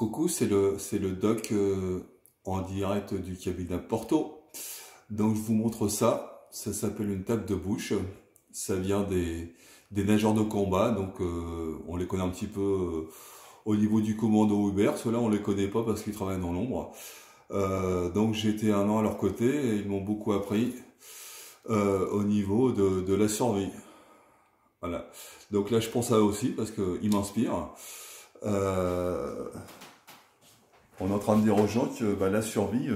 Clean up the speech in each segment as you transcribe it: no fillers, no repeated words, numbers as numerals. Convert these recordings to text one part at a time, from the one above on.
Coucou, c'est le doc en direct du cabinet Porto. Donc je vous montre ça. Ça s'appelle une tape de bouche. Ça vient des nageurs de combat. Donc on les connaît un petit peu au niveau du commando Uber. Ceux-là on les connaît pas parce qu'ils travaillent dans l'ombre. Donc j'ai été un an à leur côté et ils m'ont beaucoup appris au niveau de la survie. Voilà. Donc là je pense à eux aussi parce qu'ils m'inspirent. Euh, On est en train de dire aux gens que la survie,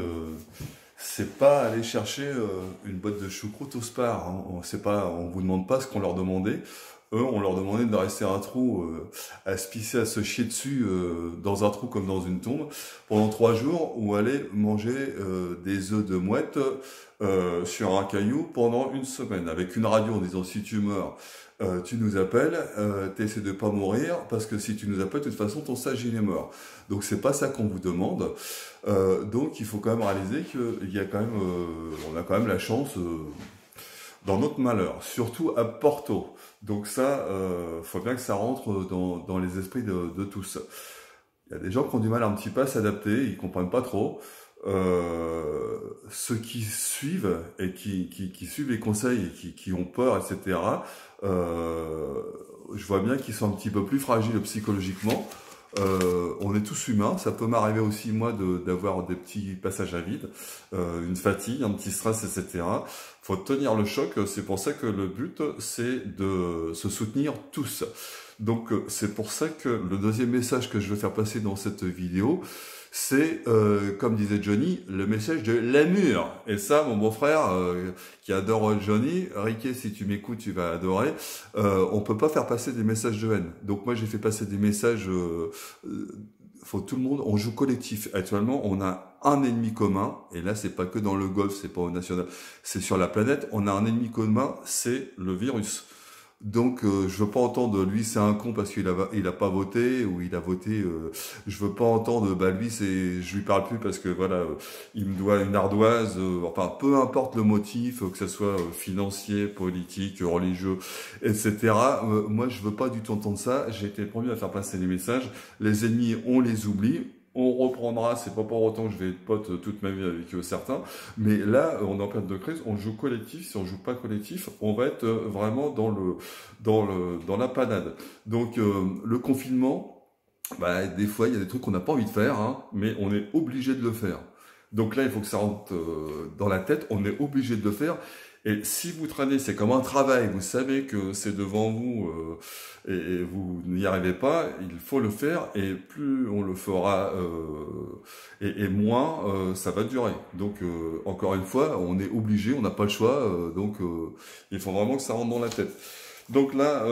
c'est pas aller chercher une boîte de choucroute au Spar. Hein. On vous demande pas ce qu'on leur demandait. Eux, on leur demandait de rester un trou, à se pisser, à se chier dessus, dans un trou comme dans une tombe, pendant 3 jours, ou aller manger des œufs de mouette sur un caillou pendant une semaine, avec une radio en disant si tu meurs, tu nous appelles, t'essaies de pas mourir, parce que si tu nous appelles, de toute façon, ton sage il est mort. Donc c'est pas ça qu'on vous demande. Donc il faut quand même réaliser qu'il y a quand même, on a quand même la chance dans notre malheur, surtout à Porto. Donc ça, faut bien que ça rentre dans les esprits de tous. Il y a des gens qui ont du mal un petit peu à s'adapter, ils comprennent pas trop. Ceux qui suivent et qui suivent les conseils et qui ont peur, etc. Je vois bien qu'ils sont un petit peu plus fragiles psychologiquement. On est tous humains, ça peut m'arriver aussi moi d'avoir des petits passages à vide, une fatigue, un petit stress, etc. Faut tenir le choc, c'est pour ça que le but c'est de se soutenir tous. Donc c'est pour ça que le deuxième message que je veux faire passer dans cette vidéo, c'est, comme disait Johnny, le message de l'amour. Et ça, mon beau-frère, qui adore Johnny, Riquet, si tu m'écoutes, tu vas adorer, on peut pas faire passer des messages de haine. Donc moi, j'ai fait passer des messages, faut tout le monde, on joue collectif. Actuellement, on a un ennemi commun, et là, c'est pas que dans le golf, c'est pas au national, c'est sur la planète, on a un ennemi commun, c'est le virus. Donc je veux pas entendre lui c'est un con parce qu'il a pas voté ou il a voté. Je veux pas entendre lui c'est je lui parle plus parce que voilà il me doit une ardoise. Enfin peu importe le motif que ce soit financier, politique, religieux, etc. Moi je veux pas du tout entendre ça. J'ai été le premier à faire passer les messages. Les ennemis on les oublie. On reprendra, c'est pas pour autant que je vais être pote toute ma vie avec certains, mais là, on est en période de crise, on joue collectif, si on joue pas collectif, on va être vraiment dans la panade. Donc, le confinement, des fois, il y a des trucs qu'on n'a pas envie de faire, hein, mais on est obligé de le faire. Donc là, il faut que ça rentre dans la tête, on est obligé de le faire. Et si vous traînez, c'est comme un travail, vous savez que c'est devant vous et vous n'y arrivez pas, il faut le faire et plus on le fera et moins ça va durer. Donc encore une fois, on est obligé, on n'a pas le choix, donc il faut vraiment que ça rentre dans la tête. Donc là,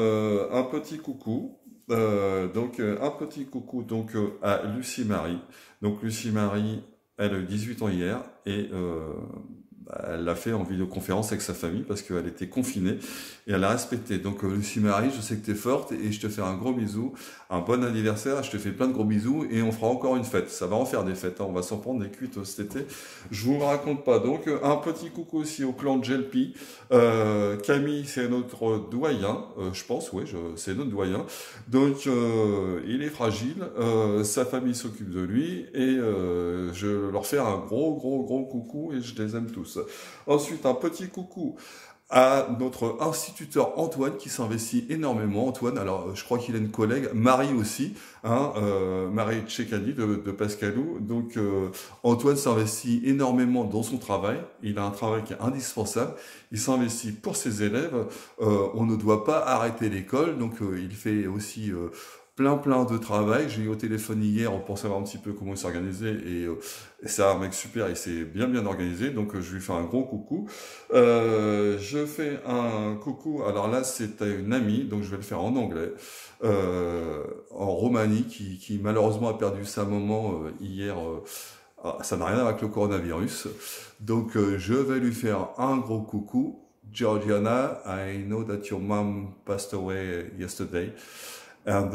un petit coucou. Un petit coucou à Lucie Marie. Donc Lucie Marie, elle a eu 18 ans hier et elle l'a fait en vidéoconférence avec sa famille parce qu'elle était confinée et elle a respecté. Donc Lucie Marie, je sais que tu es forte et je te fais un gros bisou, un bon anniversaire, je te fais plein de gros bisous et on fera encore une fête. Ça va en faire des fêtes, hein. On va s'en prendre des cuites cet été. Je vous raconte pas. Donc un petit coucou aussi au clan de Gelpi. Camille, c'est notre doyen, je pense, oui, c'est notre doyen. Donc il est fragile, sa famille s'occupe de lui et je leur fais un gros coucou et je les aime tous. Ensuite, un petit coucou à notre instituteur Antoine qui s'investit énormément. Antoine, alors je crois qu'il a une collègue, Marie aussi, hein, Marie Tchekani de Pascalou. Donc Antoine s'investit énormément dans son travail. Il a un travail qui est indispensable. Il s'investit pour ses élèves. On ne doit pas arrêter l'école. Donc il fait aussi plein de travail. J'ai eu au téléphone hier pour savoir un petit peu comment il s'organisait et c'est un mec super, il s'est bien organisé, donc je lui fais un gros coucou. Je fais un coucou, alors là c'est à une amie, donc je vais le faire en anglais, en Roumanie, qui malheureusement a perdu sa maman hier. Ça n'a rien à voir avec le coronavirus, donc je vais lui faire un gros coucou. Georgiana, I know that your mom passed away yesterday. And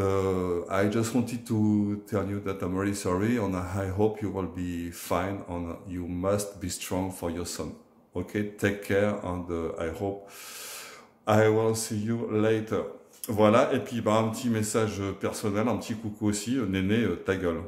I just wanted to tell you that I'm really sorry and I hope you will be fine and you must be strong for your son. Okay, take care and I hope I will see you later. Voilà, et puis un petit message personnel, un petit coucou aussi, Néné, ta gueule.